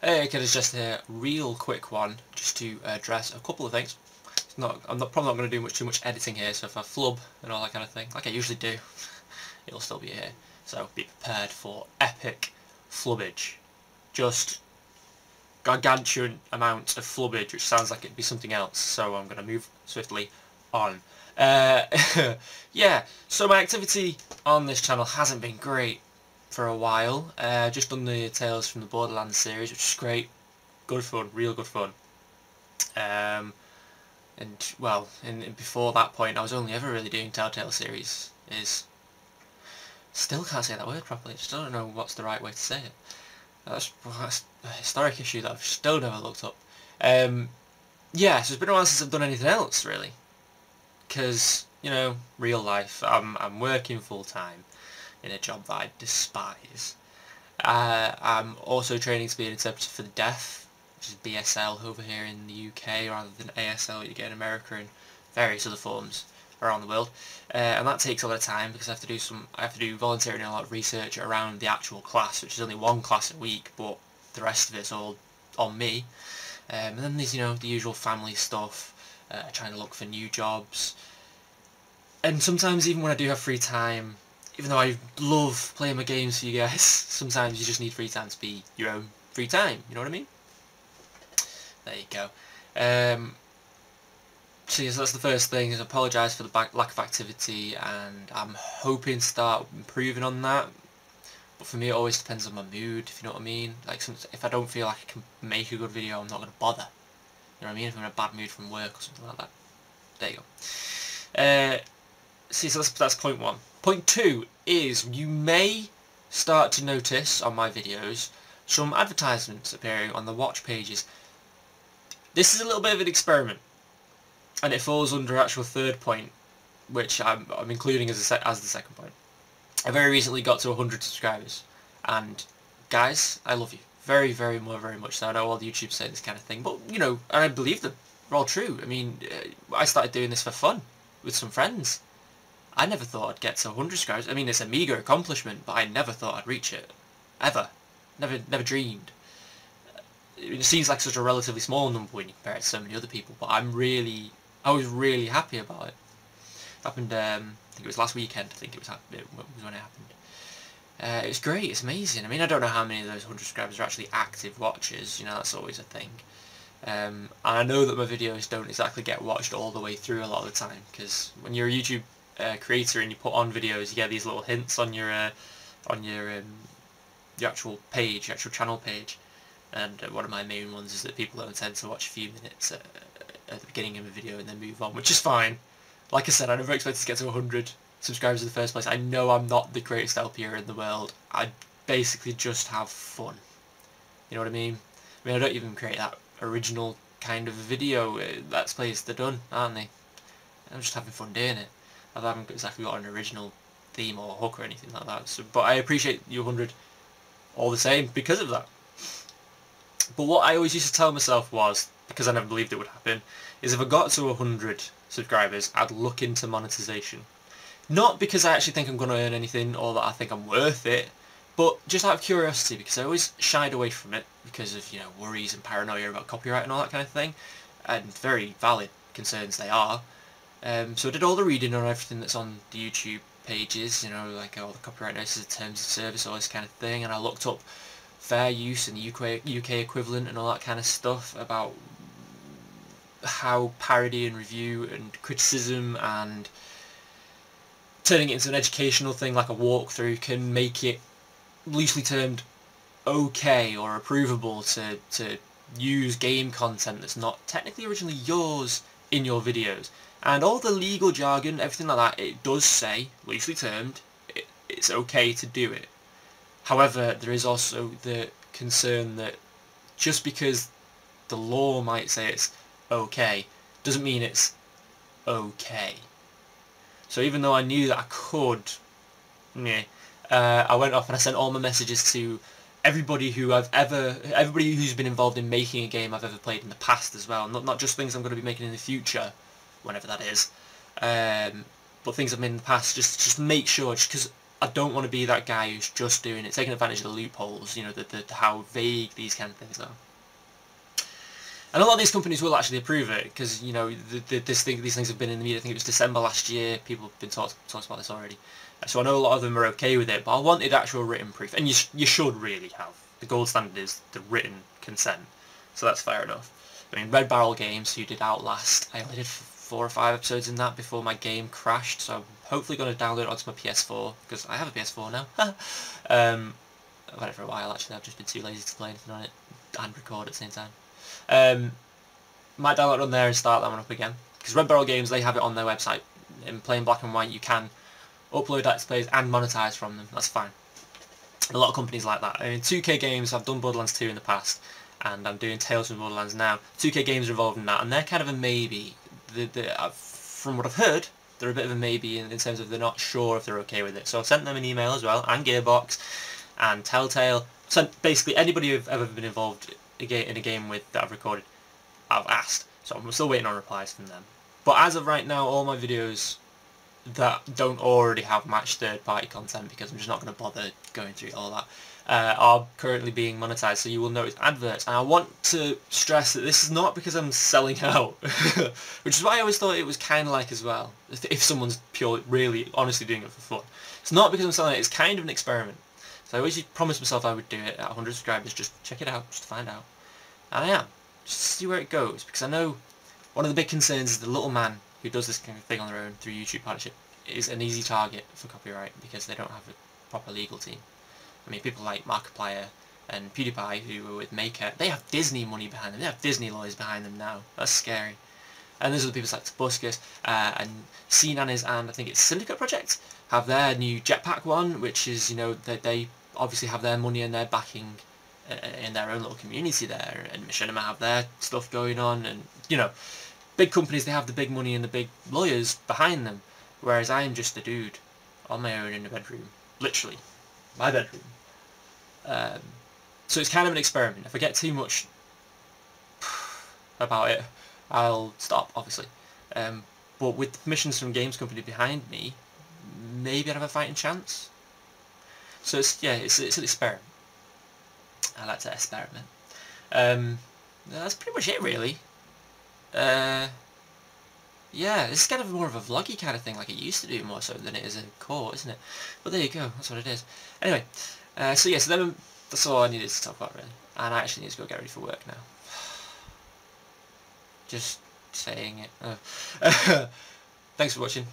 Hey, it's Jester here. Real quick one, just to address a couple of things. I'm probably not going to do too much editing here, so if I flub and all that kind of thing, like I usually do, it'll still be here. So be prepared for epic flubbage. Just gargantuan amount of flubbage, which sounds like it'd be something else. So I'm going to move swiftly on. Yeah, so my activity on this channel hasn't been great for a while. Just done the Tales from the Borderlands series, which is great, good fun, real good fun. And well, before that point, I was only ever really doing Telltale series. Still can't say that word properly. Still don't know what's the right way to say it. That's a historic issue that I've still never looked up. Yeah, so it's been a while since I've done anything else really, because you know, real life. I'm working full time in a job that I despise. I'm also training to be an interpreter for the deaf, which is BSL over here in the UK, rather than ASL you get in America and various other forms around the world. And that takes a lot of time because I have to do volunteering and a lot of research around the actual class, which is only one class a week, but the rest of it's all on me. And then there's, you know, the usual family stuff, trying to look for new jobs. And sometimes even when I do have free time, even though I love playing my games for you guys, sometimes you just need free time to be your own free time, you know what I mean? There you go. So yes, that's the first thing, is I apologise for the lack of activity, and I'm hoping to start improving on that. But for me it always depends on my mood, if you know what I mean. Like, if I don't feel like I can make a good video, I'm not going to bother. You know what I mean? If I'm in a bad mood from work or something like that. There you go. See, so that's point one. Point two is you may start to notice on my videos some advertisements appearing on the watch pages. This is a little bit of an experiment, and it falls under actual third point, which I'm including as the second point. I very recently got to 100 subscribers, and guys, I love you very, very much. So I know all the YouTubers say this kind of thing, but you know, and I believe them. They're all true. I mean, I started doing this for fun with some friends. I never thought I'd get to 100 subscribers. I mean, it's a meagre accomplishment, but I never thought I'd reach it. Ever. Never dreamed. It seems like such a relatively small number when you compare it to so many other people, but I was really happy about it. It happened, I think it was last weekend, I think it was when it happened. It was great, it's amazing. I mean, I don't know how many of those 100 subscribers are actually active watchers, you know, that's always a thing. And I know that my videos don't exactly get watched all the way through a lot of the time, because when you're a YouTube creator and you put on videos, you get these little hints on your actual page, your actual channel page. And one of my main ones is that people don't tend to watch a few minutes at the beginning of a video and then move on, which is fine. Like I said, I never expected to get to 100 subscribers in the first place. I know I'm not the greatest LPer in the world. I basically just have fun. You know what I mean? I mean, I don't even create that original kind of video. Let's plays, they're done, aren't they? I'm just having fun doing it. I haven't exactly got an original theme or hook or anything like that. So, but I appreciate you 100 all the same because of that. But what I always used to tell myself was, because I never believed it would happen, is if I got to 100 subscribers, I'd look into monetization. Not because I actually think I'm going to earn anything or that I think I'm worth it, but just out of curiosity, because I always shied away from it because of, you know, worries and paranoia about copyright and all that kind of thing, and very valid concerns they are. So I did all the reading on everything that's on the YouTube pages, you know, like all the copyright notices, terms of service, all this kind of thing, and I looked up fair use and the UK equivalent and all that kind of stuff about how parody and review and criticism and turning it into an educational thing like a walkthrough can make it loosely termed okay or approvable to use game content that's not technically originally yours in your videos. And all the legal jargon, everything like that, it does say, loosely termed, it's okay to do it. However, there is also the concern that just because the law might say it's okay, doesn't mean it's okay. So even though I knew that I could, I went off and I sent all my messages to everybody who's been involved in making a game I've ever played in the past as well. Not just things I'm going to be making in the future, whenever that is, but things I've made in the past. Just make sure, just because I don't want to be that guy who's just doing it, taking advantage of the loopholes, you know, how vague these kind of things are. And a lot of these companies will actually approve it, because, you know, these things have been in the media. I think it was December last year, people have been talked about this already. So I know a lot of them are okay with it, but I wanted actual written proof. And you should really have. The gold standard is the written consent, so that's fair enough. I mean, Red Barrel Games, who did Outlast, I only did 4 or 5 episodes in that before my game crashed, so I'm hopefully going to download it onto my PS4, because I have a PS4 now. I've had it for a while actually, I've just been too lazy to play anything on it and record at the same time. Might download it on there and start that one up again, because Red Barrel Games, they have it on their website. In plain black and white, you can upload Let's Plays and monetize from them, that's fine. A lot of companies like that. I mean, 2K Games, I've done Borderlands 2 in the past, and I'm doing Tales from Borderlands now. 2K Games are involved in that, and they're kind of a maybe. From what I've heard, they're a bit of a maybe in terms of they're not sure if they're okay with it. So I've sent them an email as well, and Gearbox, and Telltale. Sent basically anybody who've ever been involved in a game with that I've recorded, I've asked. So I'm still waiting on replies from them. But as of right now, all my videos that don't already have matched third-party content, because I'm just not going to bother going through all that, are currently being monetized, so you will notice adverts. And I want to stress that this is not because I'm selling out, which is why I always thought it was kind of like as well, if someone's purely, really, honestly doing it for fun. It's not because I'm selling it, it's kind of an experiment. So I always promised myself I would do it at 100 subscribers, just check it out, just to find out. And I am, just to see where it goes, because I know one of the big concerns is the little man who does this kind of thing on their own through YouTube partnership is an easy target for copyright because they don't have a proper legal team. I mean, people like Markiplier and PewDiePie, who were with Maker, they have Disney money behind them, they have Disney lawyers behind them now. That's scary. And there's other people like Tobuscus and C-Nannies, and I think it's Syndicate Project, have their new Jetpack one, which is, you know, they obviously have their money and their backing in their own little community there, and Machinima have their stuff going on, and, you know, big companies, they have the big money and the big lawyers behind them, whereas I am just a dude on my own in a bedroom, literally, my bedroom. So it's kind of an experiment. If I get too much about it, I'll stop, obviously. But with the permissions from Games Company behind me, maybe I'd have a fighting chance. So it's, yeah, it's an experiment. I like to experiment. That's pretty much it, really. Yeah, this is kind of more of a vloggy kind of thing, like it used to do more so than it is a core, isn't it? But there you go, that's what it is. Anyway, so yeah, so then that's all I needed to talk about, really. And I actually need to go get ready for work now. Just saying it. Thanks for watching.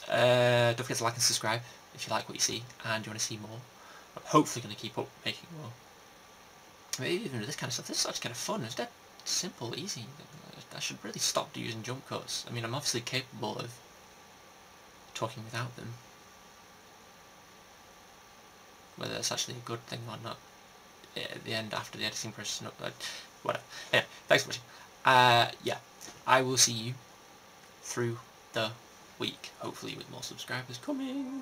Don't forget to like and subscribe if you like what you see and you want to see more. I'm hopefully going to keep up making more. Maybe even with this kind of stuff. This is actually kind of fun. It's dead simple, easy. I should really stop using jump cuts. I mean, I'm obviously capable of talking without them. Whether that's actually a good thing or not at the end, after the editing process, and upload, whatever. Anyway, thanks for watching. Yeah, I will see you through the week, hopefully with more subscribers coming.